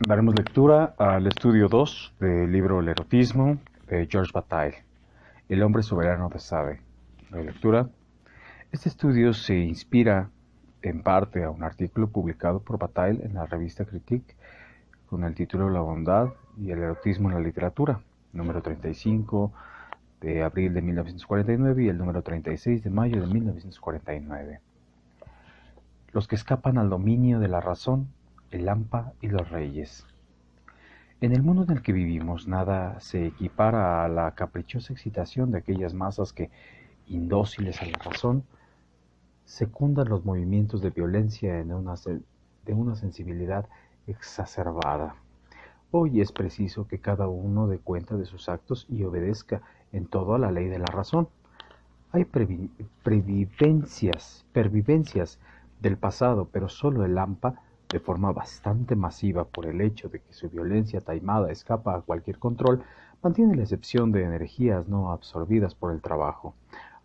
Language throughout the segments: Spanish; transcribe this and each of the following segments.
Daremos lectura al estudio 2 del libro El erotismo de Georges Bataille, El hombre soberano de Sade. La lectura. Este estudio se inspira en parte a un artículo publicado por Bataille en la revista Critique con el título La bondad y el erotismo en la literatura, número 35 de abril de 1949 y el número 36 de mayo de 1949. Los que escapan al dominio de la razón, el hampa y los reyes. En el mundo en el que vivimos, nada se equipara a la caprichosa excitación de aquellas masas que, indóciles a la razón, secundan los movimientos de violencia de una sensibilidad exacerbada. Hoy es preciso que cada uno dé cuenta de sus actos y obedezca en todo a la ley de la razón. Hay pervivencias del pasado, pero solo el hampa, de forma bastante masiva por el hecho de que su violencia taimada escapa a cualquier control, mantiene la excepción de energías no absorbidas por el trabajo.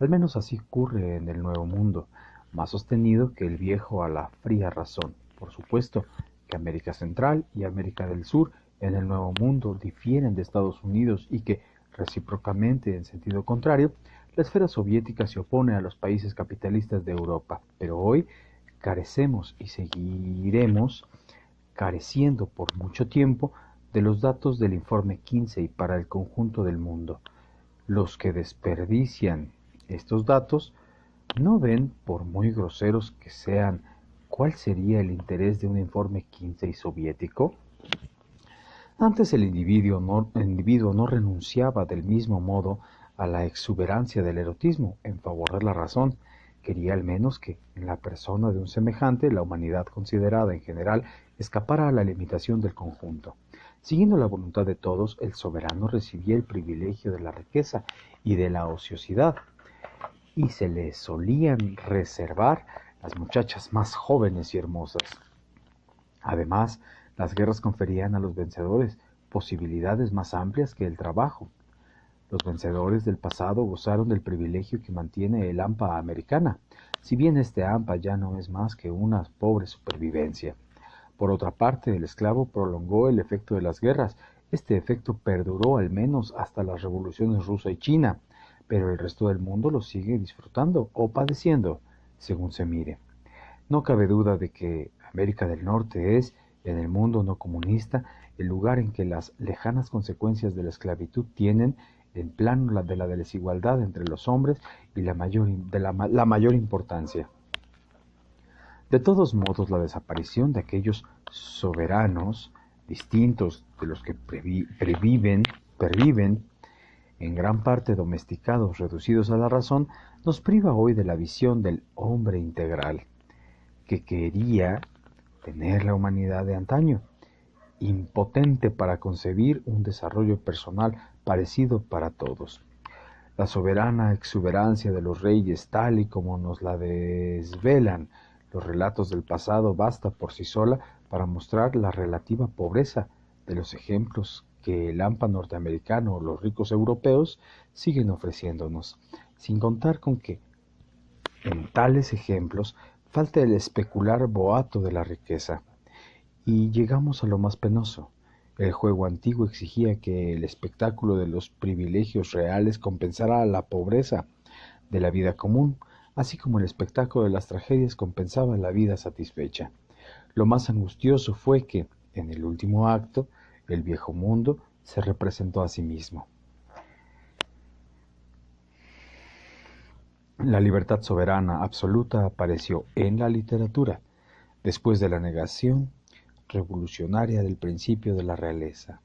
Al menos así ocurre en el Nuevo Mundo, más sostenido que el viejo a la fría razón. Por supuesto que América Central y América del Sur en el Nuevo Mundo difieren de Estados Unidos y que, recíprocamente en sentido contrario, la esfera soviética se opone a los países capitalistas de Europa, pero hoy carecemos y seguiremos careciendo por mucho tiempo de los datos del informe Kinsey para el conjunto del mundo. Los que desperdician estos datos no ven, por muy groseros que sean, cuál sería el interés de un informe Kinsey soviético. Antes el individuo no renunciaba del mismo modo a la exuberancia del erotismo en favor de la razón. Quería al menos que, en la persona de un semejante, la humanidad considerada en general escapara a la limitación del conjunto. Siguiendo la voluntad de todos, el soberano recibía el privilegio de la riqueza y de la ociosidad, y se le solían reservar las muchachas más jóvenes y hermosas. Además, las guerras conferían a los vencedores posibilidades más amplias que el trabajo. Los vencedores del pasado gozaron del privilegio que mantiene el hampa americana, si bien este hampa ya no es más que una pobre supervivencia. Por otra parte, el esclavo prolongó el efecto de las guerras. Este efecto perduró al menos hasta las revoluciones rusa y china, pero el resto del mundo lo sigue disfrutando o padeciendo, según se mire. No cabe duda de que América del Norte es, en el mundo no comunista, el lugar en que las lejanas consecuencias de la esclavitud tienen, en plano de la desigualdad entre los hombres, y la mayor importancia. De todos modos, la desaparición de aquellos soberanos distintos de los que perviven, en gran parte domesticados, reducidos a la razón, nos priva hoy de la visión del hombre integral que quería tener la humanidad de antaño, impotente para concebir un desarrollo personal parecido para todos. La soberana exuberancia de los reyes, tal y como nos la desvelan los relatos del pasado, basta por sí sola para mostrar la relativa pobreza de los ejemplos que el hampa norteamericano o los ricos europeos siguen ofreciéndonos, sin contar con que en tales ejemplos falta el especular boato de la riqueza. Y llegamos a lo más penoso. El juego antiguo exigía que el espectáculo de los privilegios reales compensara la pobreza de la vida común, así como el espectáculo de las tragedias compensaba la vida satisfecha. Lo más angustioso fue que, en el último acto, el viejo mundo se representó a sí mismo. La libertad soberana absoluta apareció en la literatura, después de la negación revolucionaria del principio de la realeza.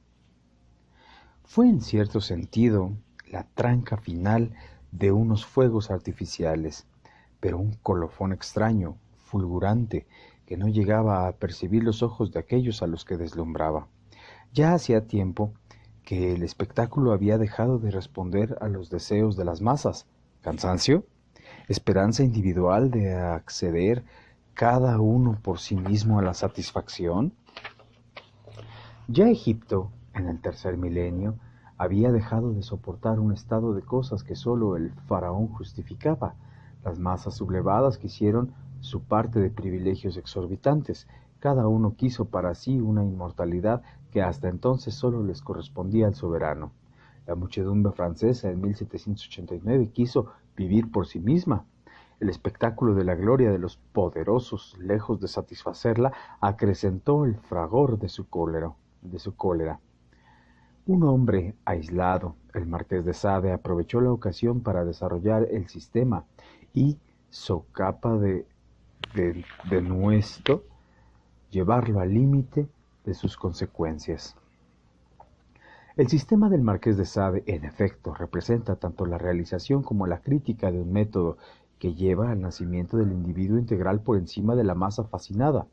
Fue en cierto sentido la tranca final de unos fuegos artificiales, pero un colofón extraño, fulgurante, que no llegaba a percibir los ojos de aquellos a los que deslumbraba. Ya hacía tiempo que el espectáculo había dejado de responder a los deseos de las masas. ¿Cansancio? ¿Esperanza individual de acceder cada uno por sí mismo a la satisfacción? Ya Egipto, en el tercer milenio, había dejado de soportar un estado de cosas que sólo el faraón justificaba. Las masas sublevadas quisieron su parte de privilegios exorbitantes. Cada uno quiso para sí una inmortalidad que hasta entonces solo les correspondía al soberano. La muchedumbre francesa en 1789 quiso vivir por sí misma. El espectáculo de la gloria de los poderosos, lejos de satisfacerla, acrecentó el fragor de su cólera. Un hombre aislado, el marqués de Sade, aprovechó la ocasión para desarrollar el sistema y, socapa de nuestro, llevarlo al límite de sus consecuencias. El sistema del marqués de Sade, en efecto, representa tanto la realización como la crítica de un método que lleva al nacimiento del individuo integral por encima de la masa fascinada.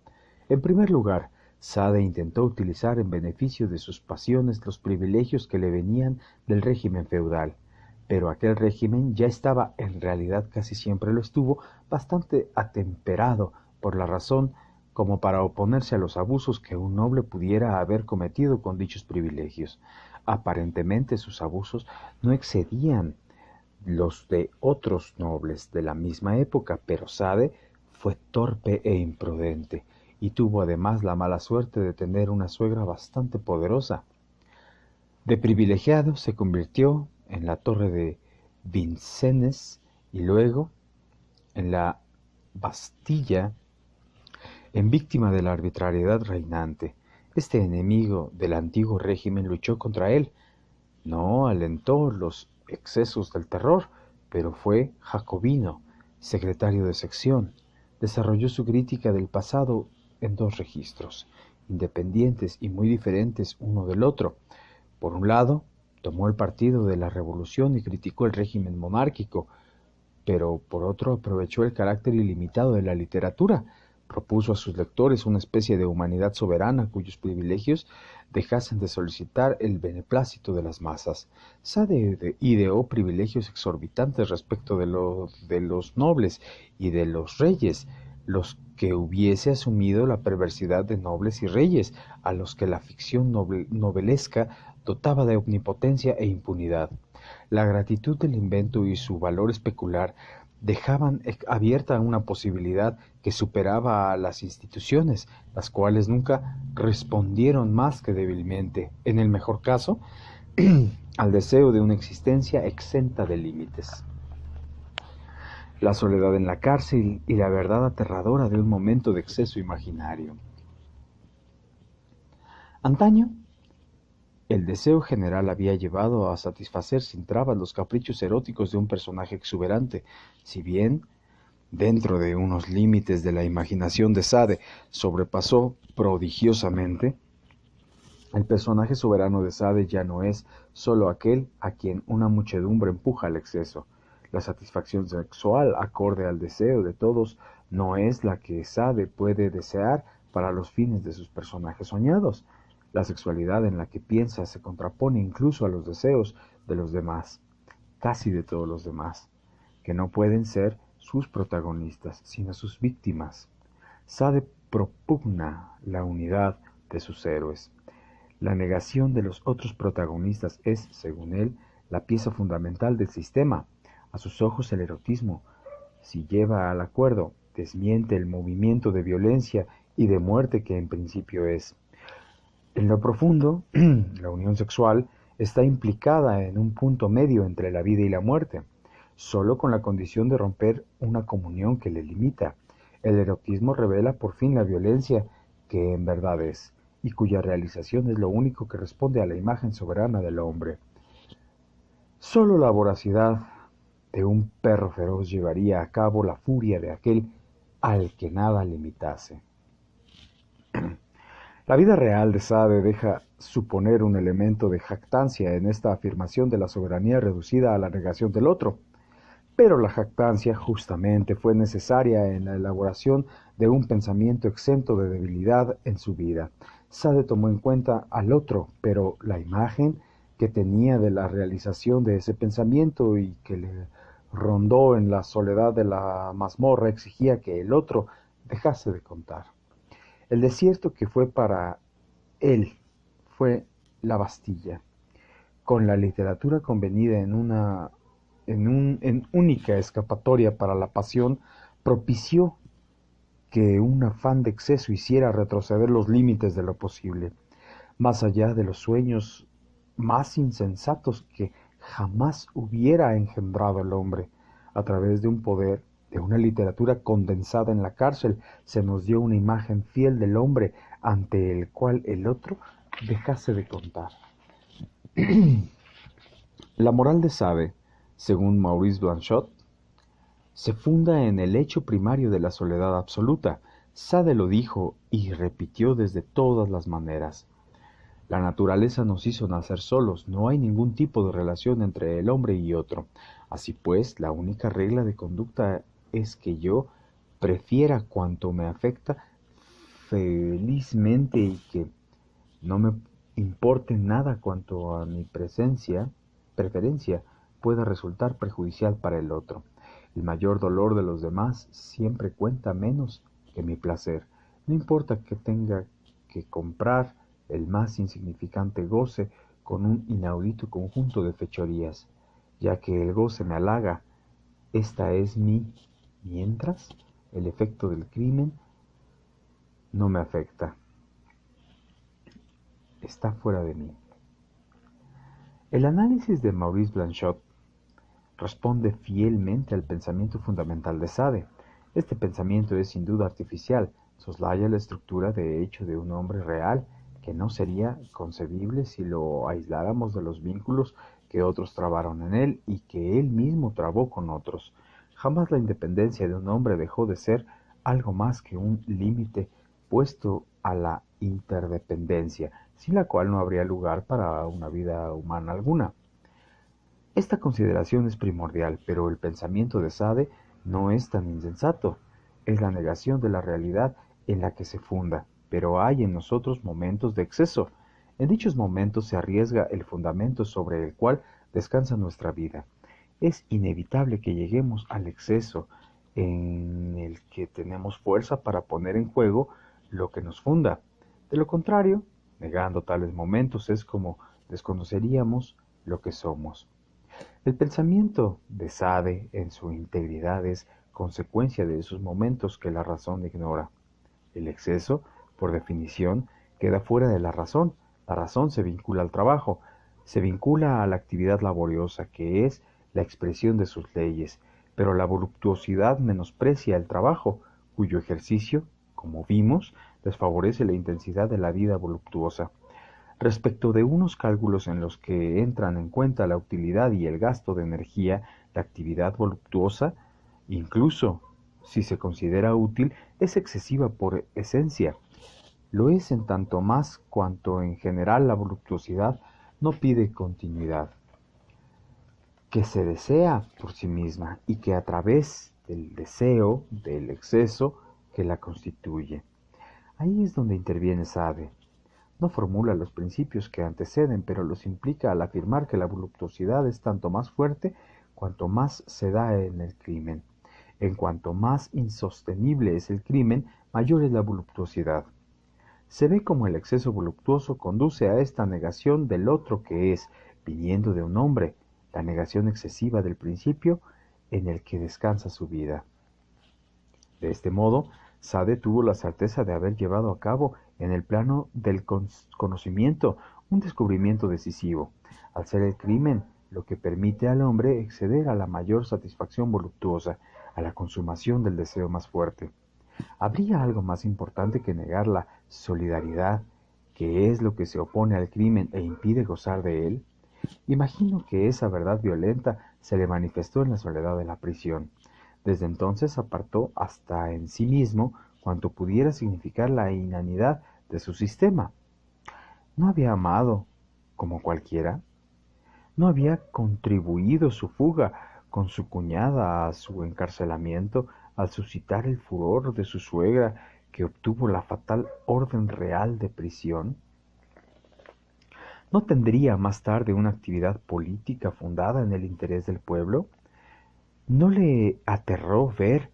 En primer lugar, Sade intentó utilizar en beneficio de sus pasiones los privilegios que le venían del régimen feudal, pero aquel régimen ya estaba, en realidad casi siempre lo estuvo, bastante atemperado por la razón como para oponerse a los abusos que un noble pudiera haber cometido con dichos privilegios. Aparentemente sus abusos no excedían los de otros nobles de la misma época, pero Sade fue torpe e imprudente, y tuvo además la mala suerte de tener una suegra bastante poderosa. De privilegiado se convirtió en la torre de Vincennes y luego en la Bastilla, en víctima de la arbitrariedad reinante. Este enemigo del antiguo régimen luchó contra él. No alentó los excesos del terror, pero fue jacobino, secretario de sección. Desarrolló su crítica del pasado en dos registros, independientes y muy diferentes uno del otro. Por un lado, tomó el partido de la revolución y criticó el régimen monárquico, pero por otro aprovechó el carácter ilimitado de la literatura. Propuso a sus lectores una especie de humanidad soberana cuyos privilegios dejasen de solicitar el beneplácito de las masas. Sade ideó privilegios exorbitantes respecto de los nobles y de los reyes, los que hubiese asumido la perversidad de nobles y reyes, a los que la ficción novelesca dotaba de omnipotencia e impunidad. La gratitud del invento y su valor especular dejaban abierta una posibilidad que superaba a las instituciones, las cuales nunca respondieron más que débilmente, en el mejor caso, al deseo de una existencia exenta de límites. La soledad en la cárcel y la verdad aterradora de un momento de exceso imaginario. Antaño, el deseo general había llevado a satisfacer sin trabas los caprichos eróticos de un personaje exuberante, si bien, dentro de unos límites de la imaginación de Sade, sobrepasó prodigiosamente. El personaje soberano de Sade ya no es sólo aquel a quien una muchedumbre empuja al exceso. La satisfacción sexual, acorde al deseo de todos, no es la que Sade puede desear para los fines de sus personajes soñados. La sexualidad en la que piensa se contrapone incluso a los deseos de los demás, casi de todos los demás, que no pueden ser sus protagonistas, sino sus víctimas. Sade propugna la unidad de sus héroes. La negación de los otros protagonistas es, según él, la pieza fundamental del sistema. A sus ojos el erotismo, si lleva al acuerdo, desmiente el movimiento de violencia y de muerte que en principio es. En lo profundo, la unión sexual está implicada en un punto medio entre la vida y la muerte, solo con la condición de romper una comunión que le limita. El erotismo revela por fin la violencia que en verdad es, y cuya realización es lo único que responde a la imagen soberana del hombre. Solo la voracidad de un perro feroz llevaría a cabo la furia de aquel al que nada limitase. La vida real de Sade deja suponer un elemento de jactancia en esta afirmación de la soberanía reducida a la negación del otro. Pero la jactancia justamente fue necesaria en la elaboración de un pensamiento exento de debilidad en su vida. Sade tomó en cuenta al otro, pero la imagen que tenía de la realización de ese pensamiento y que le rondó en la soledad de la mazmorra exigía que el otro dejase de contar. El desierto que fue para él fue la Bastilla, con la literatura convenida en única escapatoria para la pasión, propició que un afán de exceso hiciera retroceder los límites de lo posible, más allá de los sueños más insensatos que jamás hubiera engendrado el hombre. A través de un poder, de una literatura condensada en la cárcel, se nos dio una imagen fiel del hombre ante el cual el otro dejase de contar. La moral de Sade, según Maurice Blanchot, se funda en el hecho primario de la soledad absoluta. Sade lo dijo y repitió desde todas las maneras. La naturaleza nos hizo nacer solos, no hay ningún tipo de relación entre el hombre y otro. Así pues, la única regla de conducta es que yo prefiera cuanto me afecta felizmente y que no me importe nada cuanto a mi preferencia pueda resultar perjudicial para el otro. El mayor dolor de los demás siempre cuenta menos que mi placer. No importa que tenga que comprar el más insignificante goce con un inaudito conjunto de fechorías, ya que el goce me halaga, esta es mientras el efecto del crimen no me afecta, está fuera de mí. El análisis de Maurice Blanchot responde fielmente al pensamiento fundamental de Sade. Este pensamiento es sin duda artificial, soslaya la estructura de hecho de un hombre real, que no sería concebible si lo aisláramos de los vínculos que otros trabaron en él y que él mismo trabó con otros. Jamás la independencia de un hombre dejó de ser algo más que un límite puesto a la interdependencia, sin la cual no habría lugar para una vida humana alguna. Esta consideración es primordial, pero el pensamiento de Sade no es tan insensato. Es la negación de la realidad en la que se funda, pero hay en nosotros momentos de exceso. En dichos momentos se arriesga el fundamento sobre el cual descansa nuestra vida. Es inevitable que lleguemos al exceso en el que tenemos fuerza para poner en juego lo que nos funda. De lo contrario, negando tales momentos es como desconoceríamos lo que somos. El pensamiento de Sade en su integridad es consecuencia de esos momentos que la razón ignora. El exceso, por definición, queda fuera de la razón. La razón se vincula al trabajo, se vincula a la actividad laboriosa, que es la expresión de sus leyes, pero la voluptuosidad menosprecia el trabajo, cuyo ejercicio, como vimos, desfavorece la intensidad de la vida voluptuosa. Respecto de unos cálculos en los que entran en cuenta la utilidad y el gasto de energía, la actividad voluptuosa, incluso si se considera útil, es excesiva por esencia. Lo es en tanto más cuanto en general la voluptuosidad no pide continuidad, que se desea por sí misma y que a través del deseo, del exceso que la constituye. Ahí es donde interviene Sade. No formula los principios que anteceden, pero los implica al afirmar que la voluptuosidad es tanto más fuerte cuanto más se da en el crimen. En cuanto más insostenible es el crimen, mayor es la voluptuosidad. Se ve como el exceso voluptuoso conduce a esta negación del otro que es, viniendo de un hombre, la negación excesiva del principio en el que descansa su vida. De este modo, Sade tuvo la certeza de haber llevado a cabo en el plano del conocimiento un descubrimiento decisivo, al ser el crimen lo que permite al hombre acceder a la mayor satisfacción voluptuosa, a la consumación del deseo más fuerte. ¿Habría algo más importante que negar la solidaridad, que es lo que se opone al crimen e impide gozar de él? Imagino que esa verdad violenta se le manifestó en la soledad de la prisión. Desde entonces apartó hasta en sí mismo cuanto pudiera significar la inanidad de su sistema. ¿No había amado como cualquiera? ¿No había contribuido su fuga con su cuñada a su encarcelamiento al suscitar el furor de su suegra que obtuvo la fatal orden real de prisión? ¿No tendría más tarde una actividad política fundada en el interés del pueblo? ¿No le aterró ver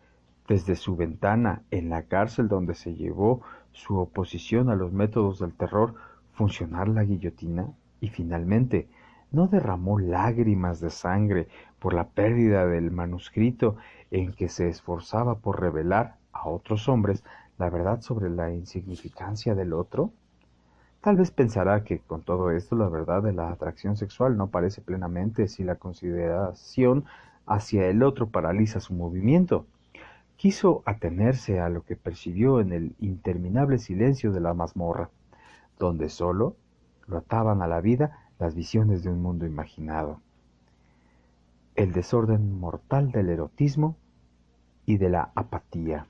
desde su ventana en la cárcel donde se llevó su oposición a los métodos del terror funcionar la guillotina? Y finalmente, ¿no derramó lágrimas de sangre por la pérdida del manuscrito en que se esforzaba por revelar a otros hombres la verdad sobre la insignificancia del otro? Tal vez pensará que con todo esto la verdad de la atracción sexual no parece plenamente si la consideración hacia el otro paraliza su movimiento. Quiso atenerse a lo que percibió en el interminable silencio de la mazmorra, donde sólo lo ataban a la vida las visiones de un mundo imaginado. El desorden mortal del erotismo y de la apatía.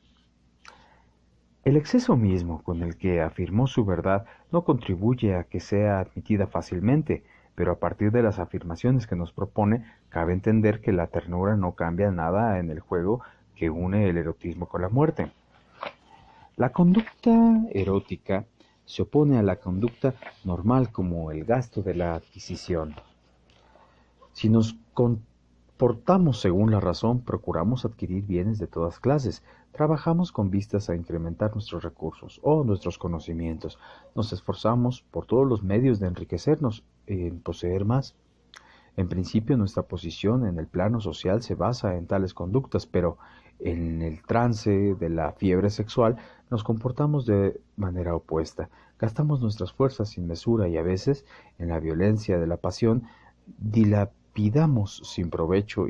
El exceso mismo con el que afirmó su verdad no contribuye a que sea admitida fácilmente, pero a partir de las afirmaciones que nos propone, cabe entender que la ternura no cambia nada en el juego que une el erotismo con la muerte. La conducta erótica se opone a la conducta normal como el gasto de la adquisición. Si nos comportamos según la razón, procuramos adquirir bienes de todas clases, trabajamos con vistas a incrementar nuestros recursos o nuestros conocimientos, nos esforzamos por todos los medios de enriquecernos, en poseer más. En principio, nuestra posición en el plano social se basa en tales conductas, pero en el trance de la fiebre sexual nos comportamos de manera opuesta. Gastamos nuestras fuerzas sin mesura y a veces, en la violencia de la pasión, dilapidamos sin provecho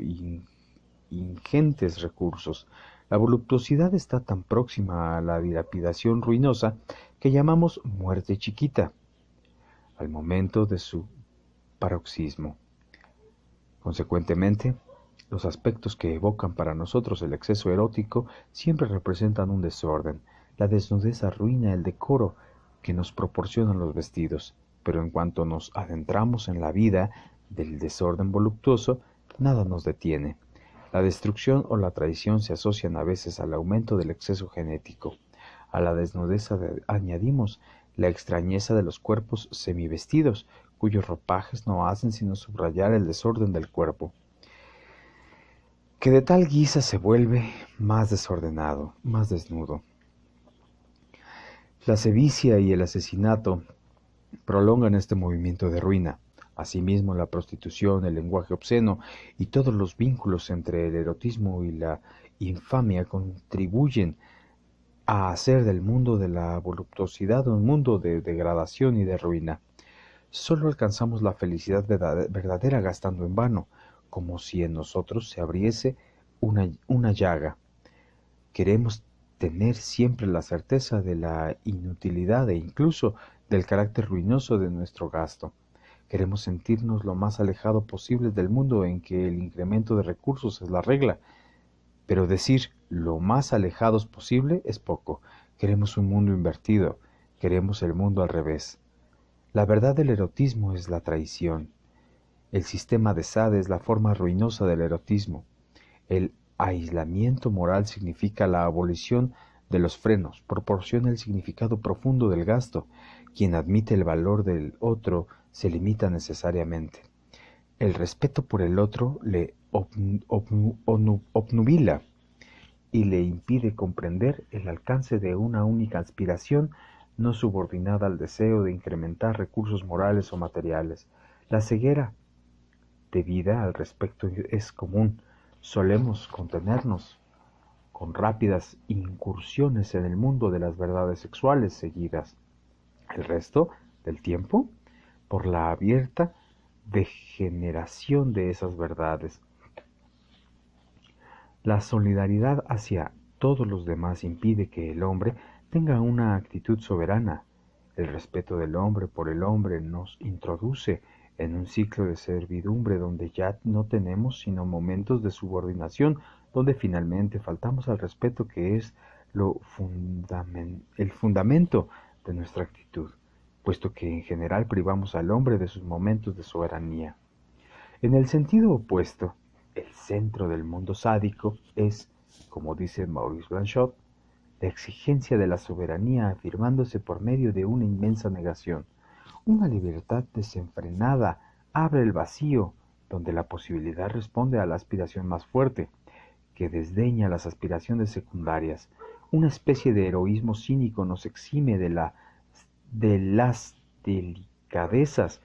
ingentes recursos. La voluptuosidad está tan próxima a la dilapidación ruinosa que llamamos muerte chiquita, al momento de su paroxismo. Consecuentemente, los aspectos que evocan para nosotros el exceso erótico siempre representan un desorden. La desnudez arruina el decoro que nos proporcionan los vestidos, pero en cuanto nos adentramos en la vida del desorden voluptuoso, nada nos detiene. La destrucción o la traición se asocian a veces al aumento del exceso genético. A la desnudez añadimos la extrañeza de los cuerpos semivestidos, cuyos ropajes no hacen sino subrayar el desorden del cuerpo, que de tal guisa se vuelve más desordenado, más desnudo. La sevicia y el asesinato prolongan este movimiento de ruina. Asimismo, la prostitución, el lenguaje obsceno y todos los vínculos entre el erotismo y la infamia contribuyen a hacer del mundo de la voluptuosidad un mundo de degradación y de ruina. Solo alcanzamos la felicidad verdadera gastando en vano, como si en nosotros se abriese una llaga. Queremos tener siempre la certeza de la inutilidad e incluso del carácter ruinoso de nuestro gasto. Queremos sentirnos lo más alejado posible del mundo en que el incremento de recursos es la regla, pero decir lo más alejados posible es poco. Queremos un mundo invertido, queremos el mundo al revés. La verdad del erotismo es la traición. El sistema de Sade es la forma ruinosa del erotismo. El aislamiento moral significa la abolición de los frenos, proporciona el significado profundo del gasto. Quien admite el valor del otro se limita necesariamente. El respeto por el otro le obnubila y le impide comprender el alcance de una única aspiración no subordinada al deseo de incrementar recursos morales o materiales. La ceguera de vida al respecto es común. Solemos contenernos con rápidas incursiones en el mundo de las verdades sexuales seguidas. El resto del tiempo, por la abierta degeneración de esas verdades. La solidaridad hacia todos los demás impide que el hombre tenga una actitud soberana. El respeto del hombre por el hombre nos introduce en un ciclo de servidumbre donde ya no tenemos sino momentos de subordinación, donde finalmente faltamos al respeto que es el fundamento de nuestra actitud, puesto que en general privamos al hombre de sus momentos de soberanía. En el sentido opuesto, el centro del mundo sádico es, como dice Maurice Blanchot, la exigencia de la soberanía afirmándose por medio de una inmensa negación. Una libertad desenfrenada abre el vacío donde la posibilidad responde a la aspiración más fuerte, que desdeña las aspiraciones secundarias. Una especie de heroísmo cínico nos exime de las delicadezas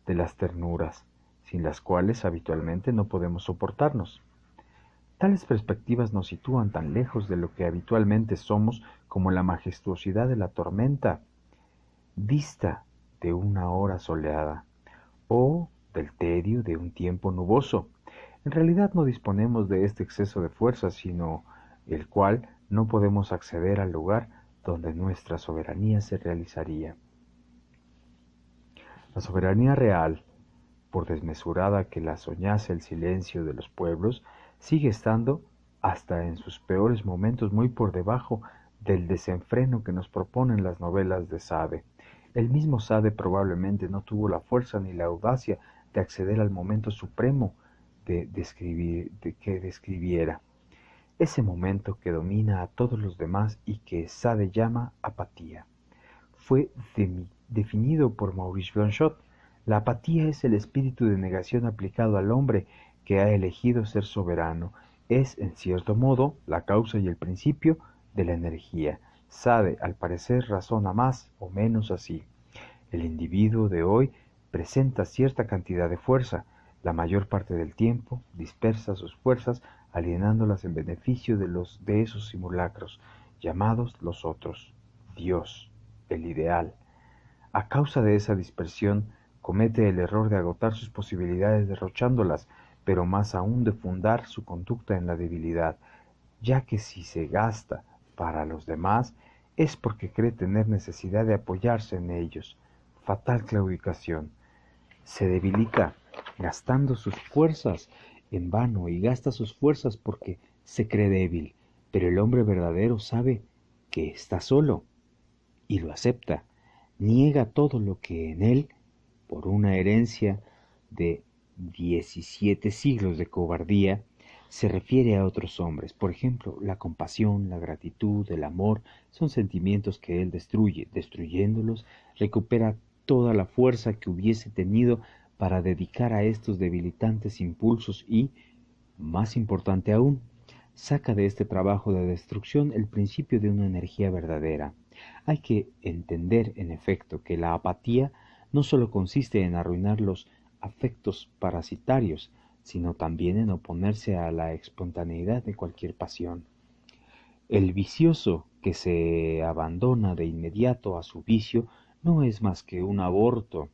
de las ternuras, sin las cuales habitualmente no podemos soportarnos. Tales perspectivas nos sitúan tan lejos de lo que habitualmente somos como la majestuosidad de la tormenta dista de una hora soleada o del tedio de un tiempo nuboso. En realidad no disponemos de este exceso de fuerza, sino el cual no podemos acceder al lugar donde nuestra soberanía se realizaría. La soberanía real, por desmesurada que la soñase el silencio de los pueblos, sigue estando, hasta en sus peores momentos, muy por debajo del desenfreno que nos proponen las novelas de Sade. El mismo Sade probablemente no tuvo la fuerza ni la audacia de acceder al momento supremo de que describiera. Ese momento que domina a todos los demás y que Sade llama apatía. Fue definido por Maurice Blanchot. La apatía es el espíritu de negación aplicado al hombre que ha elegido ser soberano. Es, en cierto modo, la causa y el principio de la energía. Sade, al parecer, razona más o menos así. El individuo de hoy presenta cierta cantidad de fuerza. La mayor parte del tiempo dispersa sus fuerzas, alienándolas en beneficio de esos simulacros, llamados los otros, Dios, el ideal. A causa de esa dispersión, comete el error de agotar sus posibilidades derrochándolas, pero más aún de fundar su conducta en la debilidad, ya que si se gasta para los demás, es porque cree tener necesidad de apoyarse en ellos. Fatal claudicación. Se debilita gastando sus fuerzas en vano y gasta sus fuerzas porque se cree débil, pero el hombre verdadero sabe que está solo y lo acepta. Niega todo lo que en él, por una herencia de 17 siglos de cobardía, se refiere a otros hombres. Por ejemplo, la compasión, la gratitud, el amor, son sentimientos que él destruye. Destruyéndolos, recupera toda la fuerza que hubiese tenido para dedicar a estos debilitantes impulsos y, más importante aún, saca de este trabajo de destrucción el principio de una energía verdadera. Hay que entender, en efecto, que la apatía no sólo consiste en arruinar los afectos parasitarios, sino también en oponerse a la espontaneidad de cualquier pasión. El vicioso que se abandona de inmediato a su vicio no es más que un aborto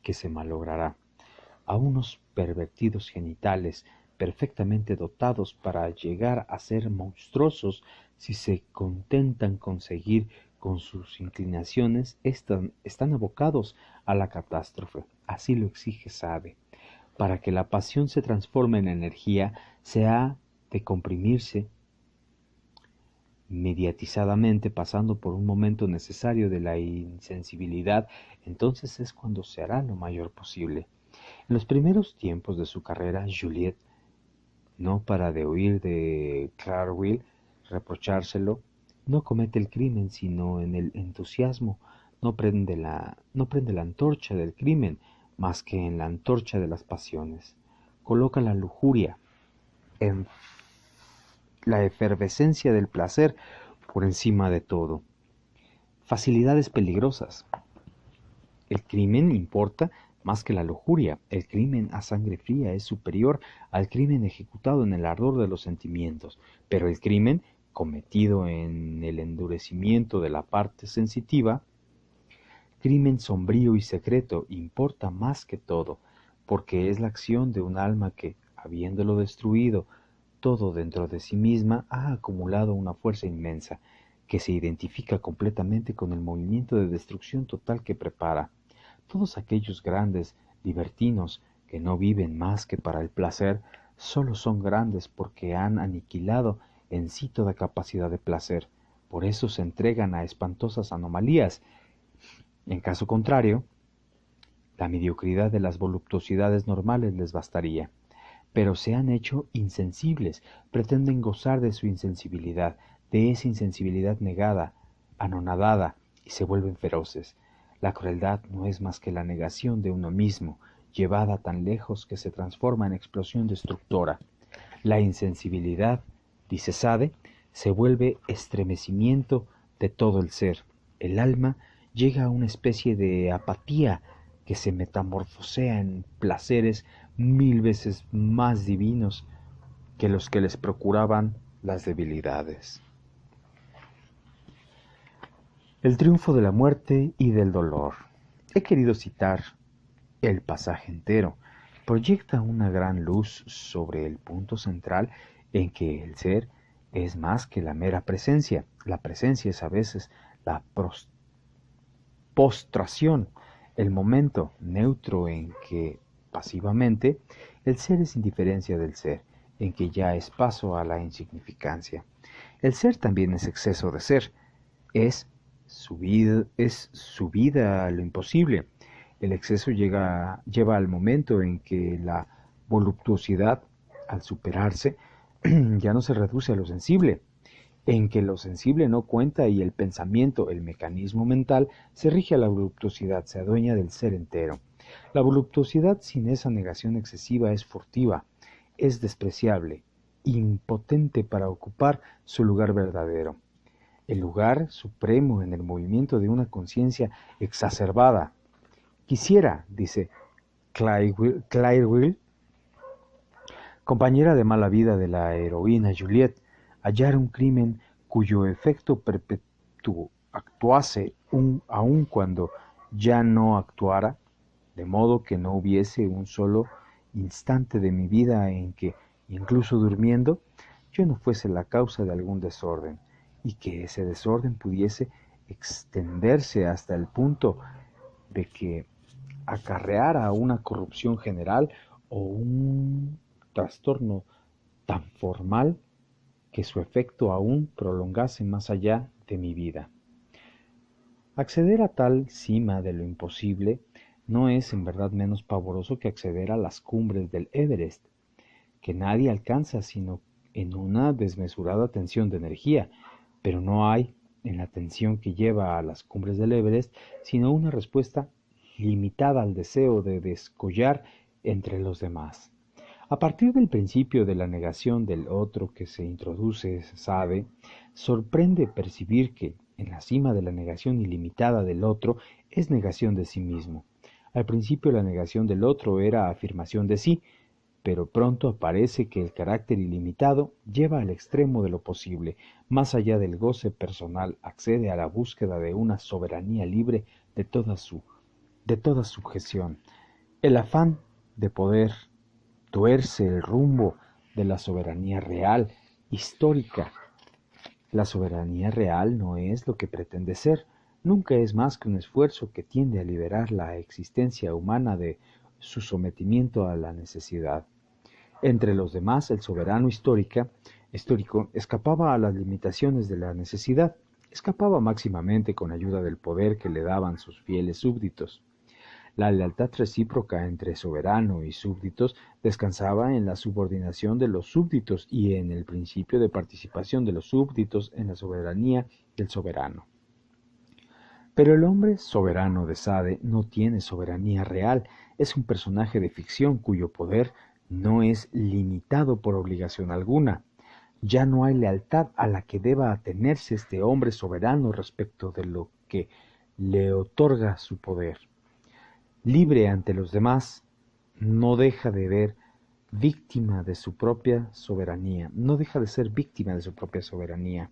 que se malogrará. A unos pervertidos genitales perfectamente dotados para llegar a ser monstruosos si se contentan con seguir con sus inclinaciones, están abocados a la catástrofe. Así lo exige Sade. Para que la pasión se transforme en energía, se ha de comprimirse mediatizadamente, pasando por un momento necesario de la insensibilidad. Entonces es cuando se hará lo mayor posible. En los primeros tiempos de su carrera, Juliette no para de oír de Clarville reprochárselo, no comete el crimen, sino en el entusiasmo, no prende la antorcha del crimen, más que en la antorcha de las pasiones. Coloca la lujuria, en la efervescencia del placer, por encima de todo. Facilidades peligrosas. El crimen importa más que la lujuria. El crimen a sangre fría es superior al crimen ejecutado en el ardor de los sentimientos, pero el crimen cometido en el endurecimiento de la parte sensitiva, crimen sombrío y secreto, importa más que todo, porque es la acción de un alma que, habiéndolo destruido todo dentro de sí misma, ha acumulado una fuerza inmensa, que se identifica completamente con el movimiento de destrucción total que prepara. Todos aquellos grandes libertinos que no viven más que para el placer, solo son grandes porque han aniquilado en sí toda capacidad de placer. Por eso se entregan a espantosas anomalías. En caso contrario, la mediocridad de las voluptuosidades normales les bastaría. Pero se han hecho insensibles, pretenden gozar de su insensibilidad, de esa insensibilidad negada, anonadada, y se vuelven feroces. La crueldad no es más que la negación de uno mismo, llevada tan lejos que se transforma en explosión destructora. La insensibilidad, dice Sade, se vuelve estremecimiento de todo el ser. El alma llega a una especie de apatía que se metamorfosea en placeres 1000 veces más divinos que los que les procuraban las debilidades. El triunfo de la muerte y del dolor. He querido citar el pasaje entero. Proyecta una gran luz sobre el punto central en que el ser es más que la mera presencia. La presencia es a veces la postración, el momento neutro en que pasivamente el ser es indiferencia del ser, en que ya es paso a la insignificancia. El ser también es exceso de ser, es subida a lo imposible. El exceso lleva al momento en que la voluptuosidad, al superarse, ya no se reduce a lo sensible, en que lo sensible no cuenta y el pensamiento, el mecanismo mental, se rige a la voluptuosidad, se adueña del ser entero. La voluptuosidad sin esa negación excesiva es furtiva, es despreciable, impotente para ocupar su lugar verdadero, el lugar supremo en el movimiento de una conciencia exacerbada. Quisiera, dice Claire Will, compañera de mala vida de la heroína Juliet, hallar un crimen cuyo efecto perpetuo actuase aun cuando ya no actuara, de modo que no hubiese un solo instante de mi vida en que, incluso durmiendo, yo no fuese la causa de algún desorden, y que ese desorden pudiese extenderse hasta el punto de que acarreara una corrupción general o un trastorno tan formal que su efecto aún prolongase más allá de mi vida. Acceder a tal cima de lo imposible no es en verdad menos pavoroso que acceder a las cumbres del Everest, que nadie alcanza sino en una desmesurada tensión de energía, pero no hay en la tensión que lleva a las cumbres del Everest sino una respuesta limitada al deseo de descollar entre los demás. A partir del principio de la negación del otro que se introduce Sade, sorprende percibir que, en la cima de la negación ilimitada del otro, es negación de sí mismo. Al principio la negación del otro era afirmación de sí, pero pronto aparece que el carácter ilimitado lleva al extremo de lo posible, más allá del goce personal, accede a la búsqueda de una soberanía libre de toda sujeción. El afán de poder tuerce el rumbo de la soberanía real, histórica. La soberanía real no es lo que pretende ser, nunca es más que un esfuerzo que tiende a liberar la existencia humana de su sometimiento a la necesidad. Entre los demás, el soberano histórico escapaba a las limitaciones de la necesidad, escapaba máximamente con ayuda del poder que le daban sus fieles súbditos. La lealtad recíproca entre soberano y súbditos descansaba en la subordinación de los súbditos y en el principio de participación de los súbditos en la soberanía del soberano. Pero el hombre soberano de Sade no tiene soberanía real, es un personaje de ficción cuyo poder no es limitado por obligación alguna. Ya no hay lealtad a la que deba atenerse este hombre soberano respecto de lo que le otorga su poder. Libre ante los demás, no deja de ver víctima de su propia soberanía, no deja de ser víctima de su propia soberanía.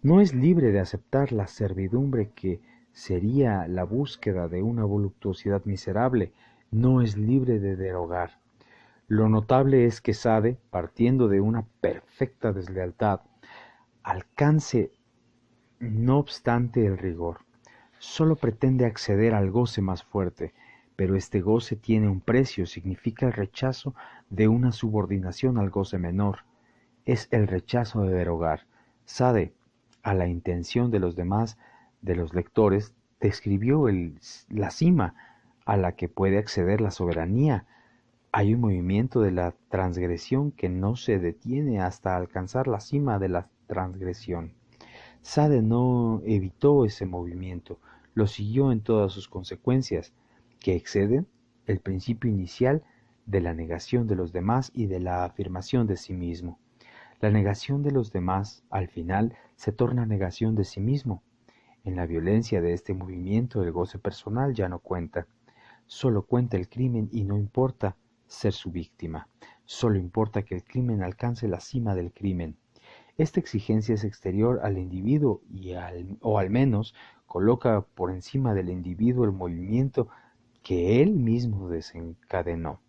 No es libre de aceptar la servidumbre que sería la búsqueda de una voluptuosidad miserable, no es libre de derogar. Lo notable es que Sade, partiendo de una perfecta deslealtad, alcance no obstante el rigor. Solo pretende acceder al goce más fuerte, pero este goce tiene un precio, significa el rechazo de una subordinación al goce menor. Es el rechazo de derogar. Sade, a la intención de los demás, de los lectores, describió la cima a la que puede acceder la soberanía. Hay un movimiento de la transgresión que no se detiene hasta alcanzar la cima de la transgresión. Sade no evitó ese movimiento, lo siguió en todas sus consecuencias, que exceden el principio inicial de la negación de los demás y de la afirmación de sí mismo. La negación de los demás, al final, se torna negación de sí mismo. En la violencia de este movimiento el goce personal ya no cuenta. Solo cuenta el crimen y no importa ser su víctima. Solo importa que el crimen alcance la cima del crimen. Esta exigencia es exterior al individuo o al menos coloca por encima del individuo el movimiento que él mismo desencadenó,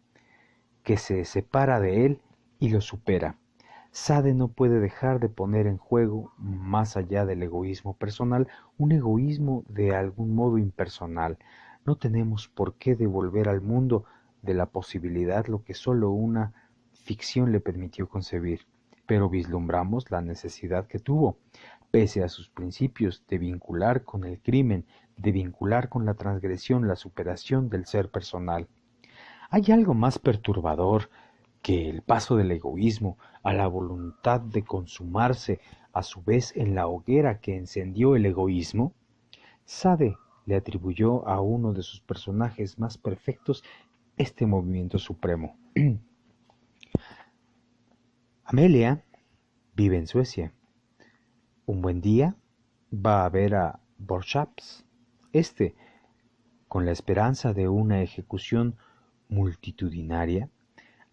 que se separa de él y lo supera. Sade no puede dejar de poner en juego, más allá del egoísmo personal, un egoísmo de algún modo impersonal. No tenemos por qué devolver al mundo de la posibilidad lo que solo una ficción le permitió concebir, pero vislumbramos la necesidad que tuvo, pese a sus principios, de vincular con el crimen, de vincular con la transgresión la superación del ser personal. ¿Hay algo más perturbador que el paso del egoísmo a la voluntad de consumarse a su vez en la hoguera que encendió el egoísmo? Sade le atribuyó a uno de sus personajes más perfectos este movimiento supremo. Amelia vive en Suecia. Un buen día va a ver a Borchaps. Este, con la esperanza de una ejecución multitudinaria,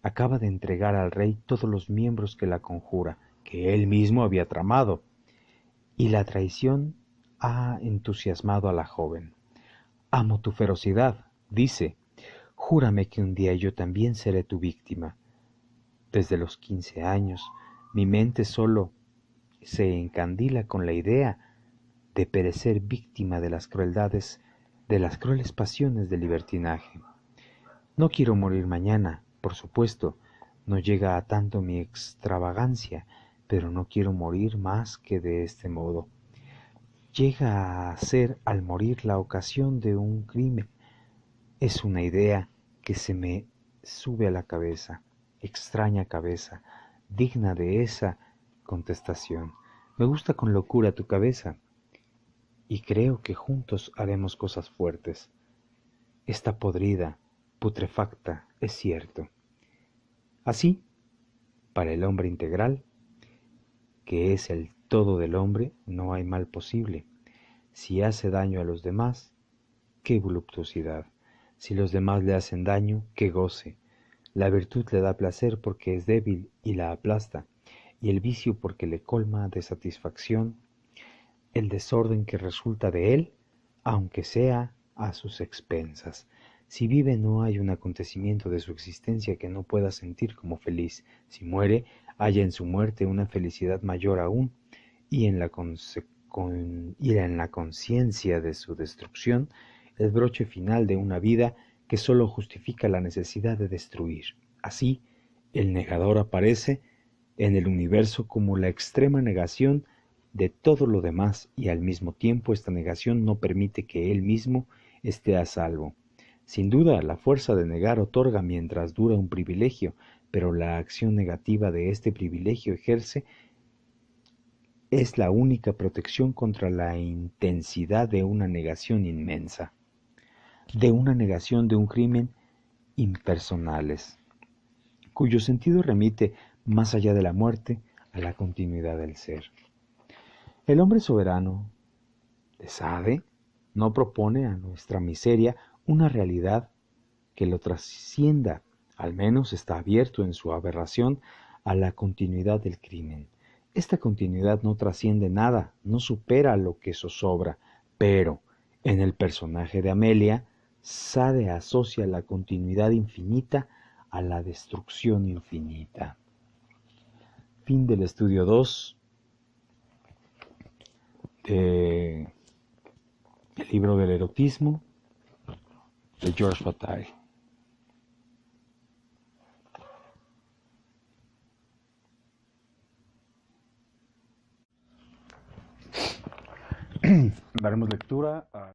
acaba de entregar al rey todos los miembros que la conjura, que él mismo había tramado, y la traición ha entusiasmado a la joven. Amo tu ferocidad, dice, júrame que un día yo también seré tu víctima. Desde los 15 años, mi mente solo se encandila con la idea de perecer víctima de las crueldades, de las crueles pasiones del libertinaje. No quiero morir mañana, por supuesto, no llega a tanto mi extravagancia, pero no quiero morir más que de este modo. Llega a ser al morir la ocasión de un crimen. Es una idea que se me sube a la cabeza, extraña cabeza, digna de esa contestación. Me gusta con locura tu cabeza, y creo que juntos haremos cosas fuertes. Está podrida, putrefacta, es cierto. Así, para el hombre integral, que es el todo del hombre, no hay mal posible. Si hace daño a los demás, qué voluptuosidad. Si los demás le hacen daño, qué goce. La virtud le da placer porque es débil y la aplasta, y el vicio porque le colma de satisfacción el desorden que resulta de él, aunque sea a sus expensas. Si vive no hay un acontecimiento de su existencia que no pueda sentir como feliz. Si muere, haya en su muerte una felicidad mayor aún, y en la conciencia de su destrucción, el broche final de una vida que sólo justifica la necesidad de destruir. Así, el negador aparece en el universo como la extrema negación de todo lo demás, y al mismo tiempo esta negación no permite que él mismo esté a salvo. Sin duda, la fuerza de negar otorga mientras dura un privilegio, pero la acción negativa de este privilegio ejerce es la única protección contra la intensidad de una negación inmensa, de una negación de un crimen impersonales, cuyo sentido remite más allá de la muerte a la continuidad del ser. El hombre soberano de Sade no propone a nuestra miseria una realidad que lo trascienda, al menos está abierto en su aberración a la continuidad del crimen. Esta continuidad no trasciende nada, no supera lo que zozobra, pero en el personaje de Amelia, Sade asocia la continuidad infinita a la destrucción infinita. Fin del estudio 2 de El libro del erotismo de George Bataille. Daremos lectura a